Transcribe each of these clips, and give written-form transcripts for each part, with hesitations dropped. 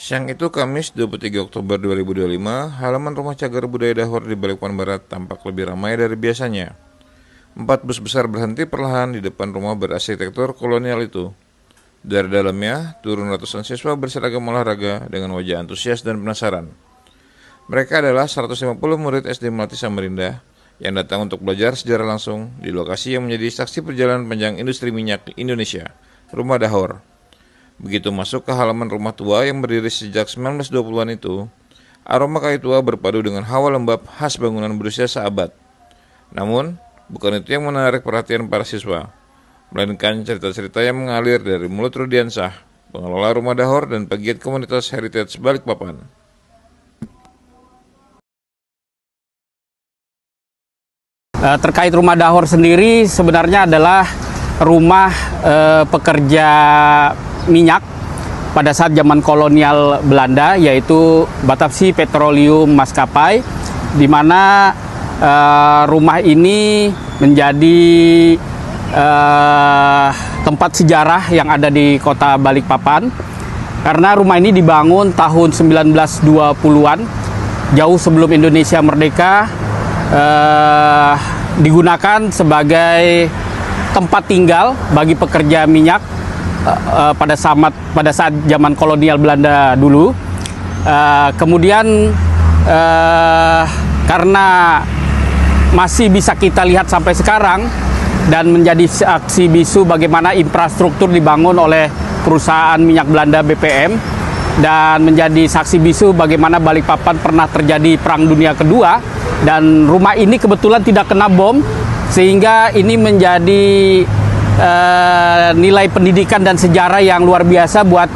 Siang itu Kamis 23 Oktober 2025, halaman rumah cagar budaya Dahor di Balikpapan Barat tampak lebih ramai dari biasanya. 4 bus besar berhenti perlahan di depan rumah berarsitektur kolonial itu. Dari dalamnya, turun ratusan siswa berseragam olahraga dengan wajah antusias dan penasaran. Mereka adalah 150 murid SD Melati Samarinda yang datang untuk belajar sejarah langsung di lokasi yang menjadi saksi perjalanan panjang industri minyak Indonesia, Rumah Dahor. Begitu masuk ke halaman rumah tua yang berdiri sejak 1920-an itu, aroma kayu tua berpadu dengan hawa lembab khas bangunan berusia seabad. Namun, bukan itu yang menarik perhatian para siswa, melainkan cerita-cerita yang mengalir dari mulut Rudiansah, pengelola Rumah Dahor dan pegiat komunitas Heritage Balikpapan. Terkait Rumah Dahor sendiri sebenarnya adalah rumah pekerja minyak pada saat zaman kolonial Belanda, yaitu Batavia Petroleum Maskapai, di mana rumah ini menjadi tempat sejarah yang ada di kota Balikpapan, karena rumah ini dibangun tahun 1920-an, jauh sebelum Indonesia merdeka, digunakan sebagai tempat tinggal bagi pekerja minyak pada saat zaman kolonial Belanda dulu. Kemudian karena masih bisa kita lihat sampai sekarang dan menjadi saksi bisu bagaimana infrastruktur dibangun oleh perusahaan minyak Belanda BPM, dan menjadi saksi bisu bagaimana Balikpapan pernah terjadi Perang Dunia Kedua, dan rumah ini kebetulan tidak kena bom, sehingga ini menjadi nilai pendidikan dan sejarah yang luar biasa buat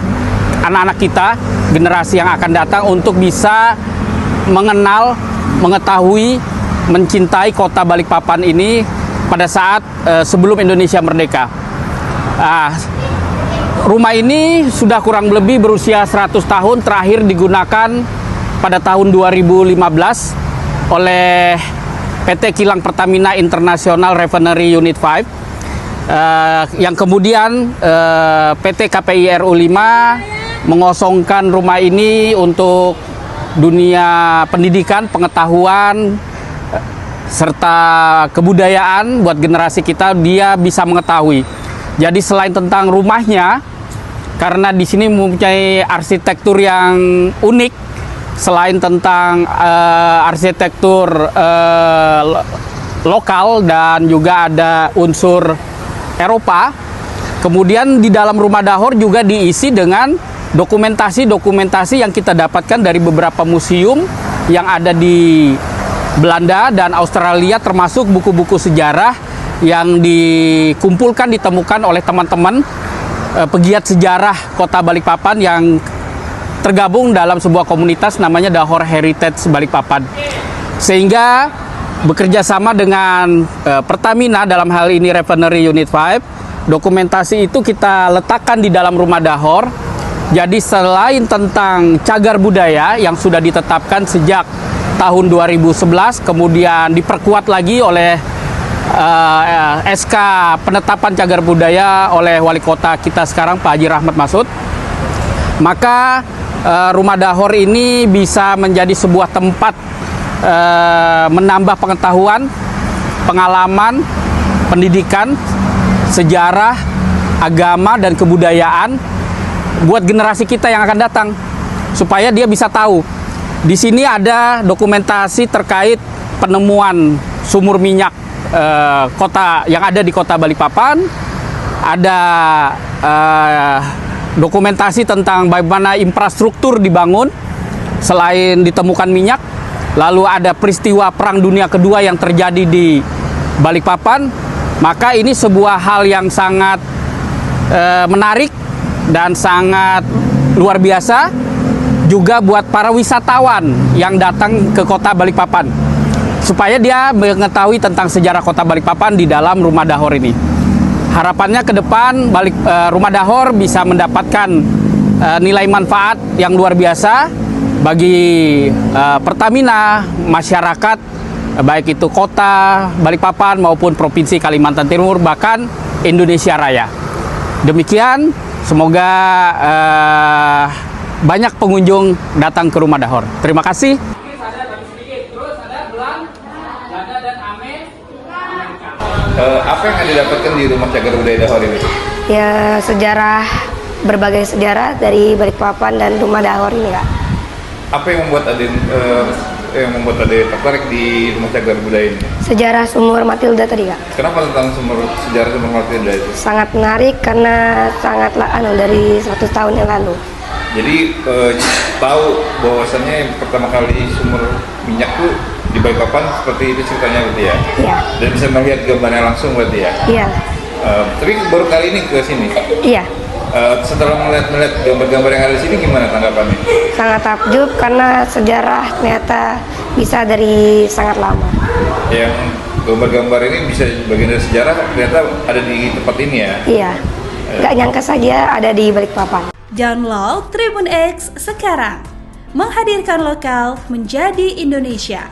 anak-anak kita, generasi yang akan datang, untuk bisa mengenal, mengetahui, mencintai kota Balikpapan ini pada saat sebelum Indonesia merdeka. Rumah ini sudah kurang lebih berusia 100 tahun, terakhir digunakan pada tahun 2015 oleh PT Kilang Pertamina International Refinery Unit 5, yang kemudian PT KPI RU 5 mengosongkan rumah ini untuk dunia pendidikan, pengetahuan, serta kebudayaan buat generasi kita, dia bisa mengetahui. Jadi selain tentang rumahnya, karena di sini mempunyai arsitektur yang unik, selain tentang arsitektur lokal dan juga ada unsur Eropa, kemudian di dalam Rumah Dahor juga diisi dengan dokumentasi-dokumentasi yang kita dapatkan dari beberapa museum yang ada di Belanda dan Australia, termasuk buku-buku sejarah yang dikumpulkan, ditemukan oleh teman-teman pegiat sejarah kota Balikpapan yang tergabung dalam sebuah komunitas namanya Dahor Heritage Balikpapan. Sehingga bekerja sama dengan Pertamina, dalam hal ini Refinery Unit 5, dokumentasi itu kita letakkan di dalam Rumah Dahor. Jadi selain tentang cagar budaya yang sudah ditetapkan sejak tahun 2011, kemudian diperkuat lagi oleh SK penetapan cagar budaya oleh wali kota kita sekarang, Pak Haji Rahmat Masud, maka Rumah Dahor ini bisa menjadi sebuah tempat menambah pengetahuan, pengalaman, pendidikan, sejarah, agama, dan kebudayaan buat generasi kita yang akan datang, supaya dia bisa tahu. Di sini ada dokumentasi terkait penemuan sumur minyak kota yang ada di kota Balikpapan, ada dokumentasi tentang bagaimana infrastruktur dibangun selain ditemukan minyak. Lalu ada peristiwa Perang Dunia Kedua yang terjadi di Balikpapan. Maka ini sebuah hal yang sangat menarik dan sangat luar biasa juga buat para wisatawan yang datang ke kota Balikpapan, supaya dia mengetahui tentang sejarah kota Balikpapan di dalam Rumah Dahor ini. Harapannya ke depan Rumah Dahor bisa mendapatkan nilai manfaat yang luar biasa bagi Pertamina, masyarakat, baik itu kota Balikpapan maupun Provinsi Kalimantan Timur, bahkan Indonesia Raya. Demikian, semoga banyak pengunjung datang ke Rumah Dahor. Terima kasih. Apa yang Anda dapatkan di Rumah Cagar Budaya Dahor ini? Ya, berbagai sejarah dari Balikpapan dan Rumah Dahor ini, Kak. Apa yang membuat Ade tertarik di Rumah Cagar Budaya ini? Sejarah sumur Matilda tadi, Kak. Kenapa tentang sejarah sumur Matilda itu? Sangat menarik karena dari 100 tahun yang lalu. Jadi tahu bahwasannya yang pertama kali sumur minyak tuh di Balikpapan seperti itu ceritanya berarti ya? Iya. Dan bisa melihat gambarnya langsung berarti ya? Iya. Tapi baru kali ini ke sini? Iya. Setelah melihat gambar-gambar yang ada di sini gimana tanggapannya? Sangat takjub karena sejarah ternyata bisa dari sangat lama. Yang gambar-gambar ini bisa bagian dari sejarah ternyata ada di tempat ini ya? Iya. Gak nyangka saja ada di Balikpapan. Download Tribun X sekarang. Menghadirkan lokal menjadi Indonesia.